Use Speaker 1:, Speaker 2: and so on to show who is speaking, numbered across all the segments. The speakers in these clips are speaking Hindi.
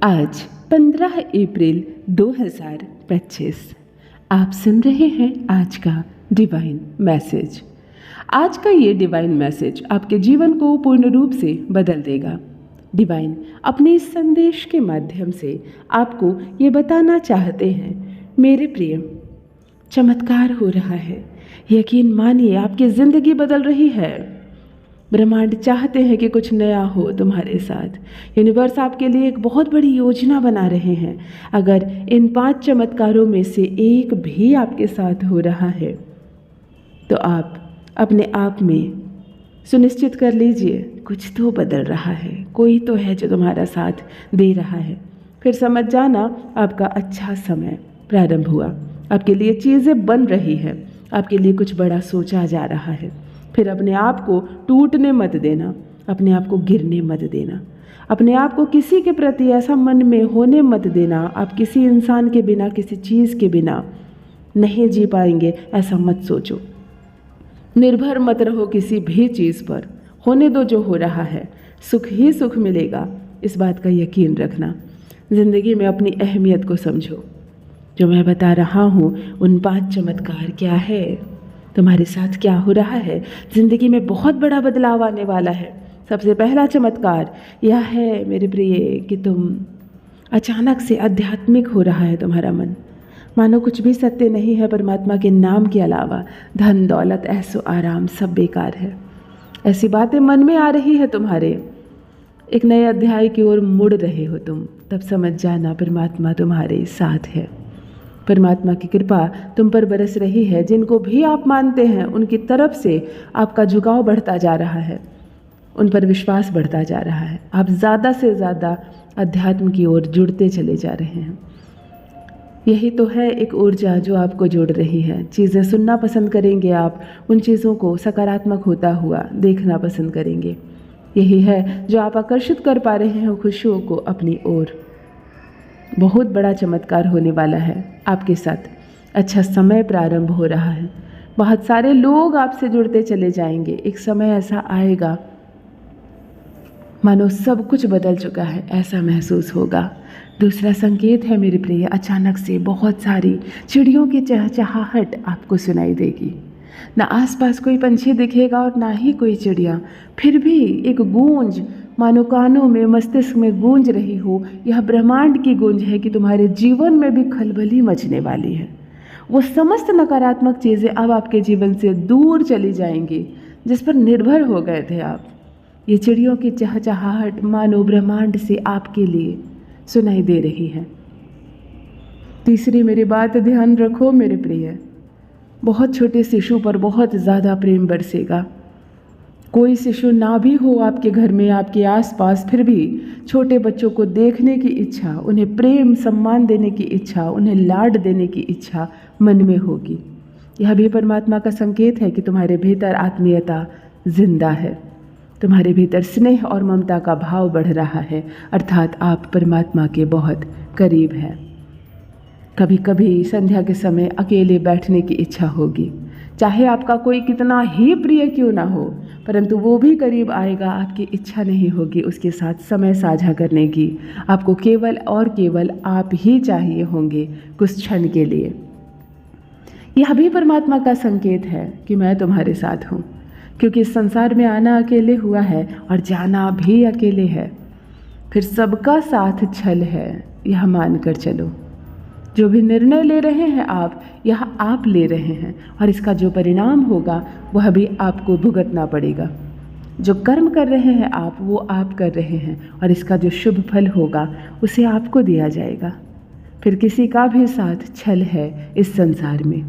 Speaker 1: आज 15 अप्रैल 2025। आप सुन रहे हैं आज का डिवाइन मैसेज। आज का ये डिवाइन मैसेज आपके जीवन को पूर्ण रूप से बदल देगा। डिवाइन अपने इस संदेश के माध्यम से आपको ये बताना चाहते हैं, मेरे प्रिय, चमत्कार हो रहा है। यकीन मानिए, आपकी ज़िंदगी बदल रही है। ब्रह्मांड चाहते हैं कि कुछ नया हो तुम्हारे साथ। यूनिवर्स आपके लिए एक बहुत बड़ी योजना बना रहे हैं। अगर इन 5 चमत्कारों में से एक भी आपके साथ हो रहा है तो आप अपने आप में सुनिश्चित कर लीजिए, कुछ तो बदल रहा है, कोई तो है जो तुम्हारा साथ दे रहा है। फिर समझ जाना, आपका अच्छा समय प्रारंभ हुआ। आपके लिए चीज़ें बन रही हैं, आपके लिए कुछ बड़ा सोचा जा रहा है। फिर अपने आप को टूटने मत देना, अपने आप को गिरने मत देना, अपने आप को किसी के प्रति ऐसा मन में होने मत देना आप किसी इंसान के बिना, किसी चीज़ के बिना नहीं जी पाएंगे, ऐसा मत सोचो। निर्भर मत रहो किसी भी चीज़ पर। होने दो जो हो रहा है, सुख ही सुख मिलेगा, इस बात का यकीन रखना। ज़िंदगी में अपनी अहमियत को समझो। जो मैं बता रहा हूँ उन 5 चमत्कार क्या है, तुम्हारे साथ क्या हो रहा है, ज़िंदगी में बहुत बड़ा बदलाव आने वाला है। सबसे पहला चमत्कार यह है मेरे प्रिय कि तुम अचानक से आध्यात्मिक हो रहा है तुम्हारा मन। मानो कुछ भी सत्य नहीं है परमात्मा के नाम के अलावा। धन दौलत ऐसो आराम सब बेकार है, ऐसी बातें मन में आ रही है तुम्हारे। एक नए अध्याय की ओर मुड़ रहे हो तुम, तब समझ जाना परमात्मा तुम्हारे साथ है। परमात्मा की कृपा तुम पर बरस रही है। जिनको भी आप मानते हैं उनकी तरफ से आपका झुकाव बढ़ता जा रहा है, उन पर विश्वास बढ़ता जा रहा है। आप ज़्यादा से ज़्यादा अध्यात्म की ओर जुड़ते चले जा रहे हैं। यही तो है एक ऊर्जा जो आपको जोड़ रही है। चीज़ें सुनना पसंद करेंगे आप, उन चीज़ों को सकारात्मक होता हुआ देखना पसंद करेंगे। यही है जो आप आकर्षित कर पा रहे हैं खुशियों को अपनी ओर। बहुत बड़ा चमत्कार होने वाला है आपके साथ। अच्छा समय प्रारंभ हो रहा है। बहुत सारे लोग आपसे जुड़ते चले जाएंगे। एक समय ऐसा आएगा मानो सब कुछ बदल चुका है, ऐसा महसूस होगा। दूसरा संकेत है मेरे प्रिय, अचानक से बहुत सारी चिड़ियों की चहचहाहट आपको सुनाई देगी। ना आसपास कोई पंछी दिखेगा और ना ही कोई चिड़िया, फिर भी एक गूंज मानो कानों में, मस्तिष्क में गूंज रही हो। यह ब्रह्मांड की गूंज है कि तुम्हारे जीवन में भी खलबली मचने वाली है। वो समस्त नकारात्मक चीज़ें अब आपके जीवन से दूर चली जाएंगी जिस पर निर्भर हो गए थे आप। ये चिड़ियों की चहचहाहट मानो ब्रह्मांड से आपके लिए सुनाई दे रही है। तीसरी मेरी बात ध्यान रखो मेरे प्रिय, बहुत छोटे शिशु पर बहुत ज़्यादा प्रेम बरसेगा। कोई शिशु ना भी हो आपके घर में, आपके आसपास, फिर भी छोटे बच्चों को देखने की इच्छा, उन्हें प्रेम सम्मान देने की इच्छा, उन्हें लाड देने की इच्छा मन में होगी। यह भी परमात्मा का संकेत है कि तुम्हारे भीतर आत्मीयता जिंदा है, तुम्हारे भीतर स्नेह और ममता का भाव बढ़ रहा है, अर्थात आप परमात्मा के बहुत करीब हैं। कभी कभी संध्या के समय अकेले बैठने की इच्छा होगी, चाहे आपका कोई कितना ही प्रिय क्यों ना हो, परंतु वो भी करीब आएगा। आपकी इच्छा नहीं होगी उसके साथ समय साझा करने की। आपको केवल और केवल आप ही चाहिए होंगे कुछ क्षण के लिए। यह भी परमात्मा का संकेत है कि मैं तुम्हारे साथ हूँ, क्योंकि इस संसार में आना अकेले हुआ है और जाना भी अकेले है। फिर सबका साथ छल है, यह मान कर चलो। जो भी निर्णय ले रहे हैं आप, यह आप ले रहे हैं और इसका जो परिणाम होगा वह भी आपको भुगतना पड़ेगा। जो कर्म कर रहे हैं आप, वो आप कर रहे हैं और इसका जो शुभ फल होगा उसे आपको दिया जाएगा। फिर किसी का भी साथ छल है इस संसार में।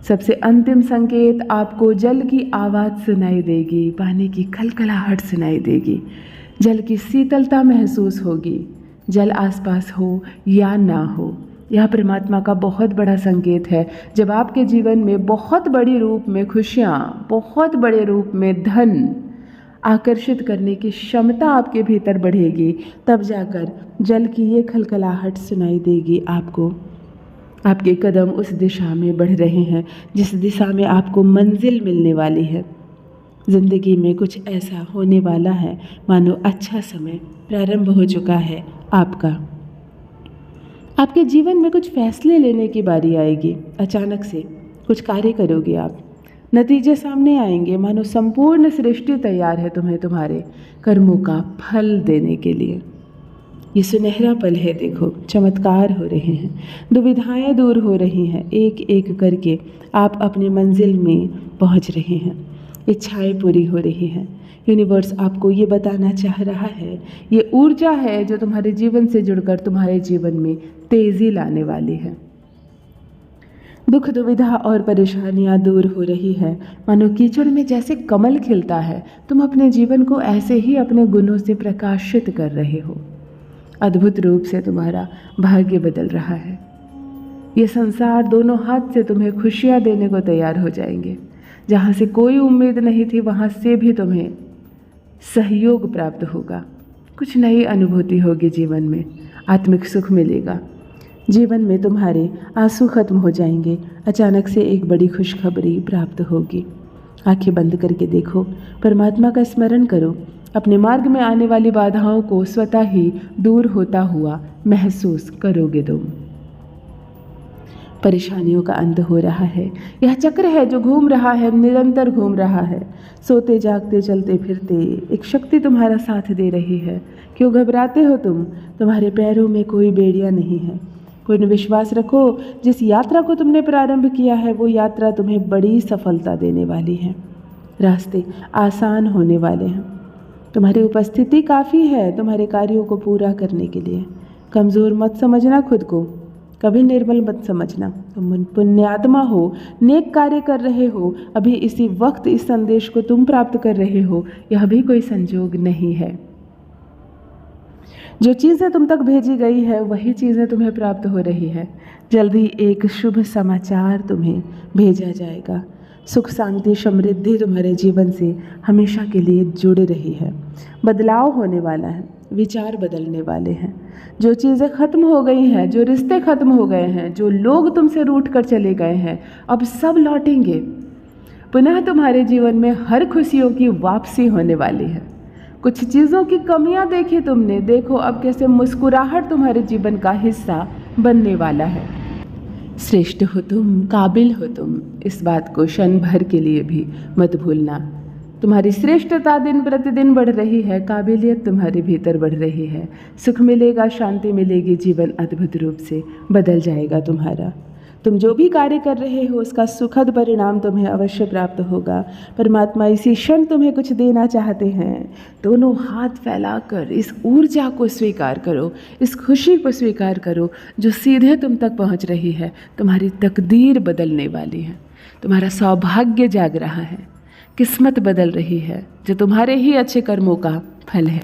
Speaker 1: सबसे अंतिम संकेत, आपको जल की आवाज़ सुनाई देगी, पानी की खलखलाहट सुनाई देगी, जल की शीतलता महसूस होगी, जल आसपास हो या ना हो। यह परमात्मा का बहुत बड़ा संकेत है। जब आपके जीवन में बहुत बड़ी रूप में खुशियाँ, बहुत बड़े रूप में धन आकर्षित करने की क्षमता आपके भीतर बढ़ेगी, तब जाकर जल की ये खलखलाहट सुनाई देगी आपको। आपके कदम उस दिशा में बढ़ रहे हैं जिस दिशा में आपको मंजिल मिलने वाली है। ज़िंदगी में कुछ ऐसा होने वाला है मानो अच्छा समय प्रारंभ हो चुका है आपका। आपके जीवन में कुछ फैसले लेने की बारी आएगी। अचानक से कुछ कार्य करोगे आप, नतीजे सामने आएंगे मानो संपूर्ण सृष्टि तैयार है तुम्हें तुम्हारे कर्मों का फल देने के लिए। ये सुनहरा पल है, देखो चमत्कार हो रहे हैं, दुविधाएं दूर हो रही हैं, एक एक करके आप अपनी मंजिल में पहुंच रहे हैं, इच्छाएं पूरी हो रही हैं। यूनिवर्स आपको ये बताना चाह रहा है, ये ऊर्जा है जो तुम्हारे जीवन से जुड़कर तुम्हारे जीवन में तेज़ी लाने वाली है। दुख दुविधा और परेशानियां दूर हो रही है, मानो कीचड़ में जैसे कमल खिलता है। तुम अपने जीवन को ऐसे ही अपने गुणों से प्रकाशित कर रहे हो। अद्भुत रूप से तुम्हारा भाग्य बदल रहा है। ये संसार दोनों हाथ से तुम्हें खुशियां देने को तैयार हो जाएंगे। जहाँ से कोई उम्मीद नहीं थी वहाँ से भी तुम्हें सहयोग प्राप्त होगा। कुछ नई अनुभूति होगी जीवन में, आत्मिक सुख मिलेगा। जीवन में तुम्हारे आंसू खत्म हो जाएंगे। अचानक से एक बड़ी खुशखबरी प्राप्त होगी। आंखें बंद करके देखो, परमात्मा का स्मरण करो। अपने मार्ग में आने वाली बाधाओं को स्वतः ही दूर होता हुआ महसूस करोगे तुम। परेशानियों का अंत हो रहा है। यह चक्र है जो घूम रहा है, निरंतर घूम रहा है। सोते जागते चलते फिरते एक शक्ति तुम्हारा साथ दे रही है। क्यों घबराते हो तुम? तुम्हारे पैरों में कोई बेड़ियां नहीं है। पूर्ण विश्वास रखो, जिस यात्रा को तुमने प्रारंभ किया है वो यात्रा तुम्हें बड़ी सफलता देने वाली है। रास्ते आसान होने वाले हैं। तुम्हारी उपस्थिति काफ़ी है तुम्हारे कार्यों को पूरा करने के लिए। कमज़ोर मत समझना खुद को, कभी निर्बल मत समझना। तुम पुण्यात्मा हो, नेक कार्य कर रहे हो। अभी इसी वक्त इस संदेश को तुम प्राप्त कर रहे हो, यह भी कोई संजोग नहीं है। जो चीज़ें तुम तक भेजी गई है वही चीज़ें तुम्हें प्राप्त हो रही है। जल्दी एक शुभ समाचार तुम्हें भेजा जाएगा। सुख शांति समृद्धि तुम्हारे जीवन से हमेशा के लिए जुड़ रही है। बदलाव होने वाला है, विचार बदलने वाले हैं। जो चीज़ें खत्म हो गई हैं, जो रिश्ते खत्म हो गए हैं, जो लोग तुमसे रूठ कर चले गए हैं, अब सब लौटेंगे। पुनः तुम्हारे जीवन में हर खुशियों की वापसी होने वाली है। कुछ चीज़ों की कमियां देखी तुमने, देखो अब कैसे मुस्कुराहट तुम्हारे जीवन का हिस्सा बनने वाला है। श्रेष्ठ हो तुम, काबिल हो तुम, इस बात को क्षण भर के लिए भी मत भूलना। तुम्हारी श्रेष्ठता दिन प्रतिदिन बढ़ रही है, काबिलियत तुम्हारे भीतर बढ़ रही है। सुख मिलेगा, शांति मिलेगी, जीवन अद्भुत रूप से बदल जाएगा तुम्हारा। तुम जो भी कार्य कर रहे हो उसका सुखद परिणाम तुम्हें अवश्य प्राप्त होगा। परमात्मा इसी क्षण तुम्हें कुछ देना चाहते हैं। दोनों हाथ फैलाकर इस ऊर्जा को स्वीकार करो, इस खुशी को स्वीकार करो जो सीधे तुम तक पहुंच रही है। तुम्हारी तकदीर बदलने वाली है, तुम्हारा सौभाग्य जाग रहा है, किस्मत बदल रही है, जो तुम्हारे ही अच्छे कर्मों का फल है।